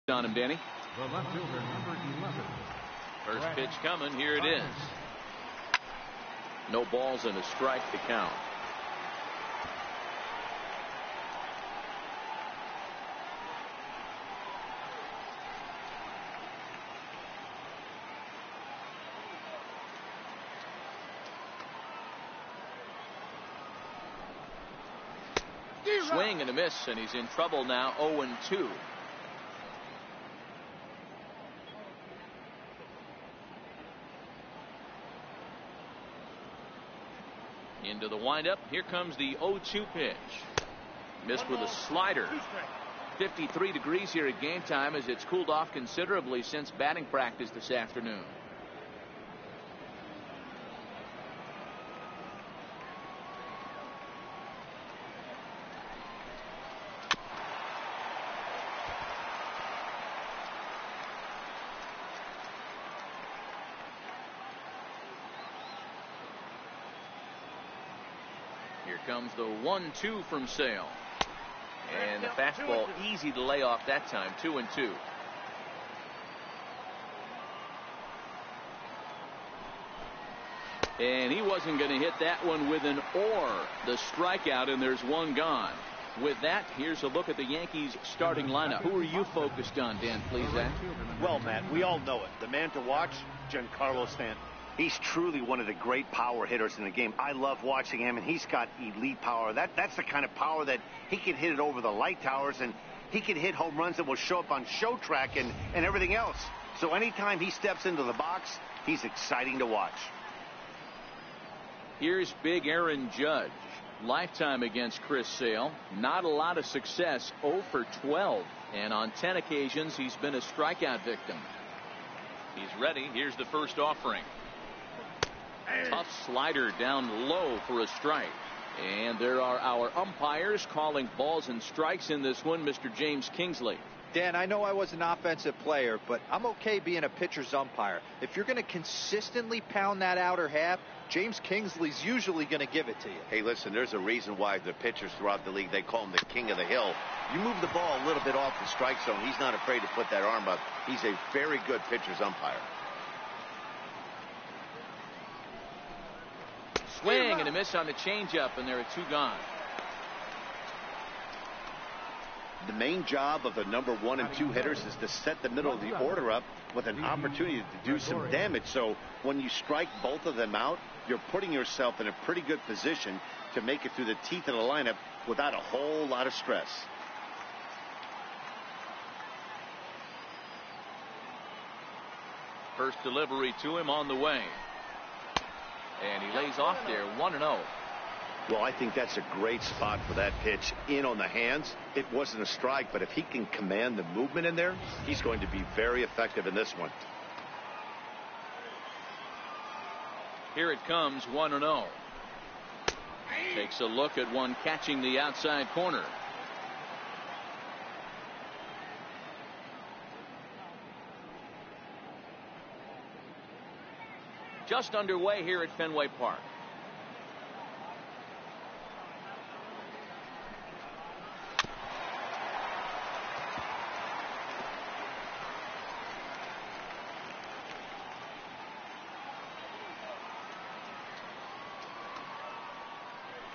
On him, Danny. The left fielder, number 11. First pitch coming. Here it is. No balls and a strike to count. Swing and a miss, and he's in trouble now. 0-2. Into the windup. Here comes the 0-2 pitch. Missed with a slider. 53 degrees here at game time as it's cooled off considerably since batting practice this afternoon. Here comes the 1-2 from Sale. And the fastball easy to lay off that time. 2-2. And he wasn't going to hit that one with an or. The strikeout, and there's one gone. With that, here's a look at the Yankees starting lineup. Who are you focused on, Dan Plesac? Well, Matt, we all know it. The man to watch, Giancarlo Stanton. He's truly one of the great power hitters in the game. I love watching him, and he's got elite power. That's the kind of power that he can hit it over the light towers, and he can hit home runs that will show up on show track and everything else. So anytime he steps into the box, he's exciting to watch. Here's big Aaron Judge. Lifetime against Chris Sale. Not a lot of success. 0 for 12. And on 10 occasions, he's been a strikeout victim. He's ready. Here's the first offering. Tough slider down low for a strike. And there are our umpires calling balls and strikes in this one. Mr. James Kingsley. Dan, I know I was an offensive player, but I'm okay being a pitcher's umpire. If you're going to consistently pound that outer half, James Kingsley's usually going to give it to you. Hey, listen, there's a reason why the pitchers throughout the league, they call him the king of the hill. You move the ball a little bit off the strike zone, he's not afraid to put that arm up. He's a very good pitcher's umpire. Swing and a miss on the changeup, and there are two gone. The main job of the number 1 and 2 hitters is to set the middle of the order up with an opportunity to do some damage. So when you strike both of them out, you're putting yourself in a pretty good position to make it through the teeth of the lineup without a whole lot of stress. First delivery to him on the way. And he lays off there. 1-0. Well, I think that's a great spot for that pitch. In on the hands. It wasn't a strike, but if he can command the movement in there, he's going to be very effective in this one. Here it comes. 1-0. Takes a look at one catching the outside corner. Just underway here at Fenway Park.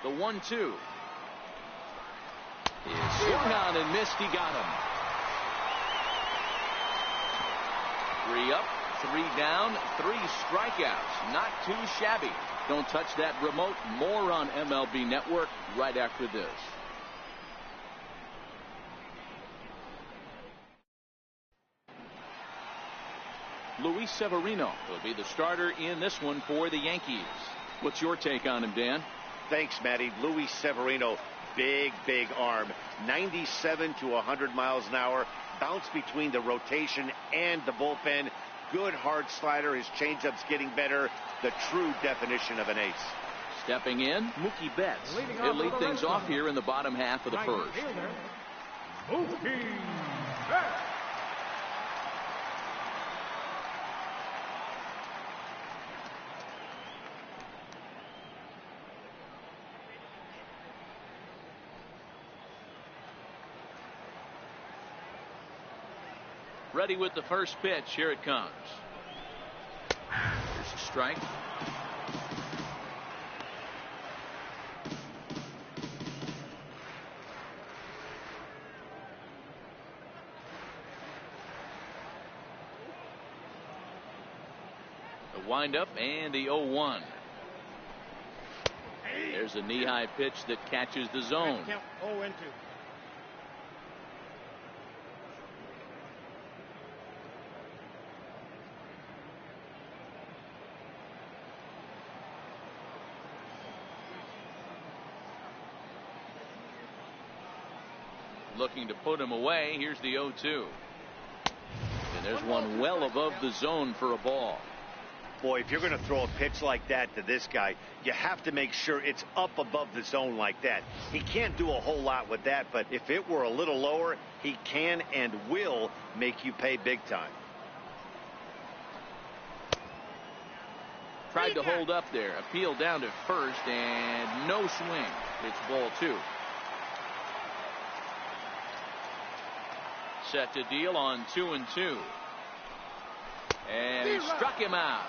The 1-2 is swung on and missed. He got him. 3 up, 3 down, 3 strikeouts. Not too shabby. Don't touch that remote. More on MLB Network right after this. Luis Severino will be the starter in this one for the Yankees. What's your take on him, Dan? Thanks, Matty. Luis Severino, big arm. 97 to 100 miles an hour. Bounce between the rotation and the bullpen. Good hard slider. His changeup's getting better. The true definition of an ace. Stepping in, Mookie Betts. He'll lead things off here in the bottom half of the first. Mookie Betts. Ready with the first pitch. Here it comes. Here's a strike. The windup and the 0-1. There's a knee-high pitch that catches the zone. Looking to put him away. Here's the 0-2. And there's one well above the zone for a ball. Boy, if you're going to throw a pitch like that to this guy, you have to make sure it's up above the zone like that. He can't do a whole lot with that, but if it were a little lower, he can and will make you pay big time. Tried to hold up there. Appeal down to first, and no swing. It's ball 2. Set to deal on 2-2. And he struck him out.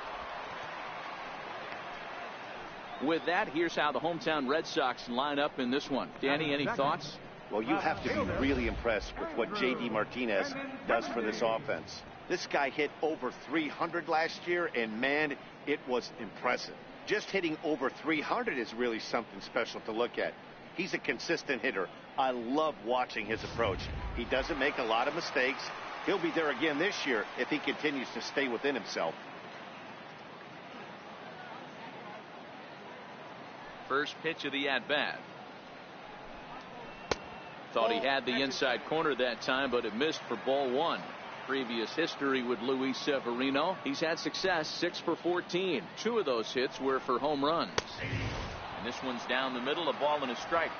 With that, here's how the hometown Red Sox line up in this one. Danny, any thoughts? Well, you have to be really impressed with what J.D. Martinez does for this offense. This guy hit over 300 last year, and man, it was impressive. Just hitting over 300 is really something special to look at. He's a consistent hitter. I love watching his approach. He doesn't make a lot of mistakes. He'll be there again this year if he continues to stay within himself. First pitch of the at-bat. Thought he had the inside corner that time, but it missed for ball 1. Previous history with Luis Severino. He's had success, 6 for 14. 2 of those hits were for home runs. And this one's down the middle, a ball and a strike.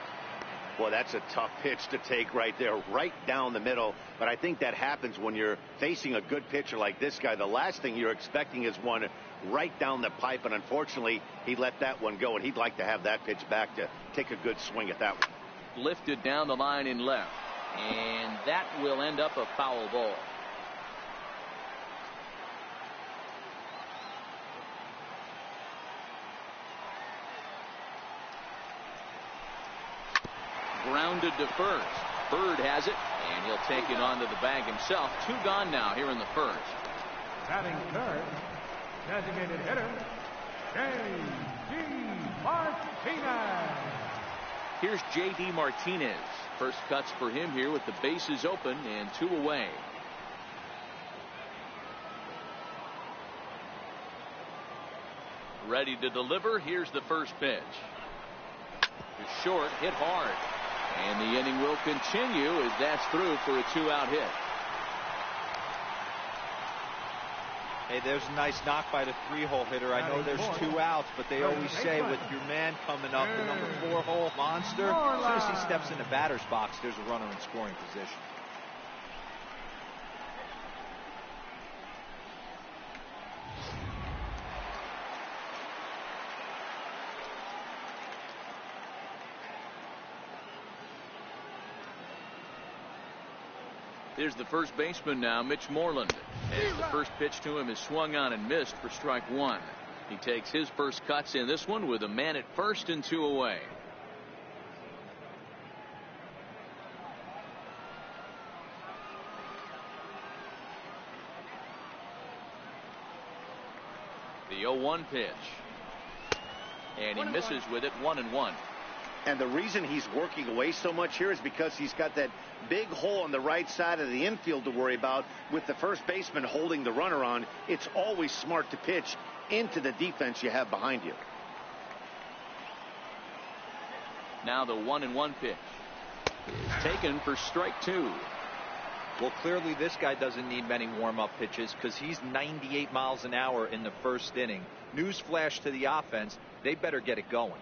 Well, that's a tough pitch to take right there, right down the middle. But I think that happens when you're facing a good pitcher like this guy. The last thing you're expecting is one right down the pipe, and unfortunately, he let that one go, and he'd like to have that pitch back to take a good swing at that one. Lifted down the line in left, and that will end up a foul ball. Grounded to first. Bird has it, and he'll take it onto the bag himself. 2 gone now here in the first. Batting third, designated hitter, J.D. Martinez. Here's J.D. Martinez. First cuts for him here with the bases open and 2 away. Ready to deliver. Here's the first pitch. It's short, hit hard. And the inning will continue as that's through for a 2-out hit. Hey, there's a nice knock by the 3-hole hitter. I know there's 2 outs, but they always say with your man coming up, the number 4-hole monster, as soon as he steps in the batter's box, there's a runner in scoring position. Here's the first baseman now, Mitch Moreland. As the first pitch to him is swung on and missed for strike 1. He takes his first cuts in this one with a man at first and 2 away. The 0-1 pitch. And he misses with it, 1-1. And the reason he's working away so much here is because he's got that big hole on the right side of the infield to worry about. With the first baseman holding the runner on, it's always smart to pitch into the defense you have behind you. Now the 1-1 pitch is taken for strike 2. Well, clearly this guy doesn't need many warm-up pitches because he's 98 miles an hour in the first inning. Newsflash to the offense, they better get it going.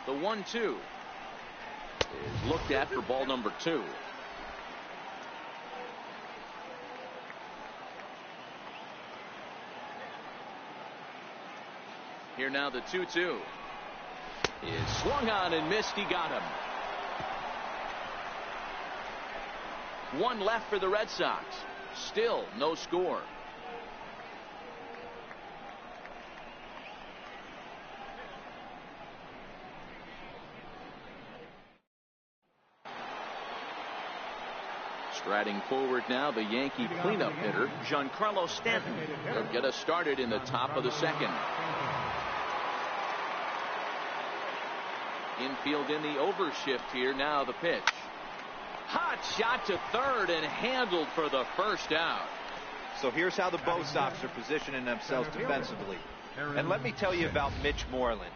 The 1-2 is looked at for ball number 2. Here now the 2-2. Is swung on and missed. He got him. One left for the Red Sox. Still no score. Striding forward now, the Yankee cleanup hitter, Giancarlo Stanton. He'll get us started in the top of the second. Infield in the overshift here. Now the pitch. Hot shot to third and handled for the first out. So here's how the Bo Sox are positioning themselves defensively. And let me tell you about Mitch Moreland.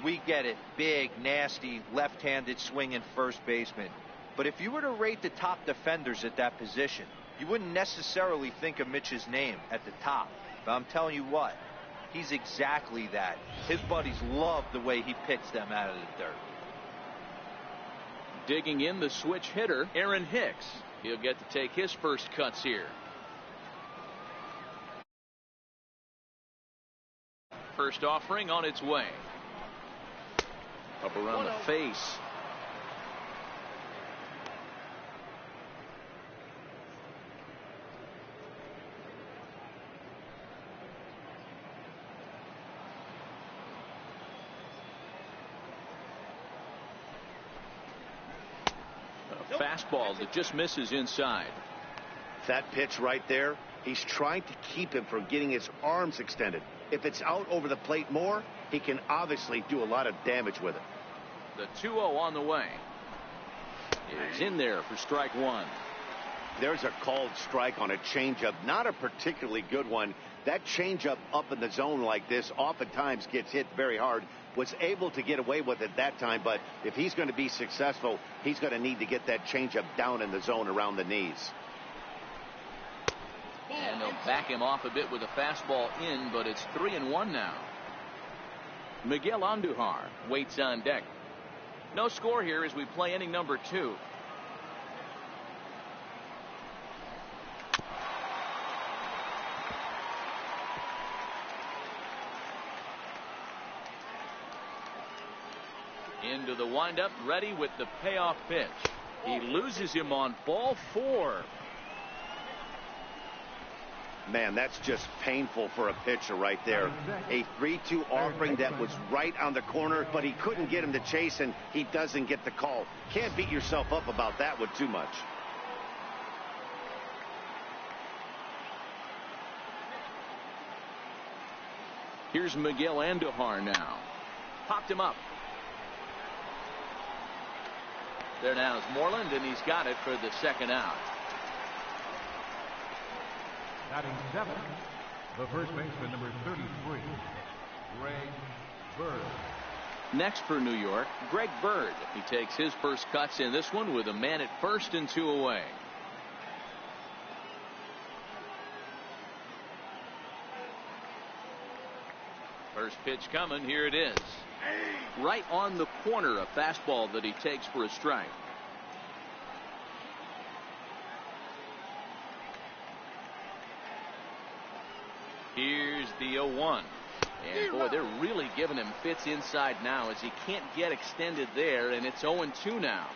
We get it. Big, nasty, left-handed swinging first baseman. But if you were to rate the top defenders at that position, you wouldn't necessarily think of Mitch's name at the top. But I'm telling you what, he's exactly that. His buddies love the way he picks them out of the dirt. Digging in, the switch hitter, Aaron Hicks. He'll get to take his first cuts here. First offering on its way. Up around the face. Fastball that just misses inside. That pitch right there, he's trying to keep him from getting his arms extended. If it's out over the plate more, he can obviously do a lot of damage with it. The 2-0 on the way. Is in there for strike one. There's a called strike on a changeup, not a particularly good one. That changeup up in the zone like this oftentimes gets hit very hard. Was able to get away with it that time, but if he's going to be successful, he's going to need to get that changeup down in the zone around the knees. And they'll back him off a bit with a fastball in, but it's 3-1 now. Miguel Andujar waits on deck. No score here as we play inning number 2. Into the windup, ready with the payoff pitch. He loses him on ball 4. Man, that's just painful for a pitcher right there. A 3-2 offering that was right on the corner, but he couldn't get him to chase, and he doesn't get the call. Can't beat yourself up about that one too much. Here's Miguel Andujar now. Popped him up. There now is Moreland, and he's got it for the second out. Batting 7, the first baseman, number 33, Greg Bird. Next for New York, Greg Bird. He takes his first cuts in this one with a man at first and 2 away. First pitch coming. Here it is. Right on the corner, a fastball that he takes for a strike. Here's the 0-1. And boy, they're really giving him fits inside now as he can't get extended there, and it's 0-2 now.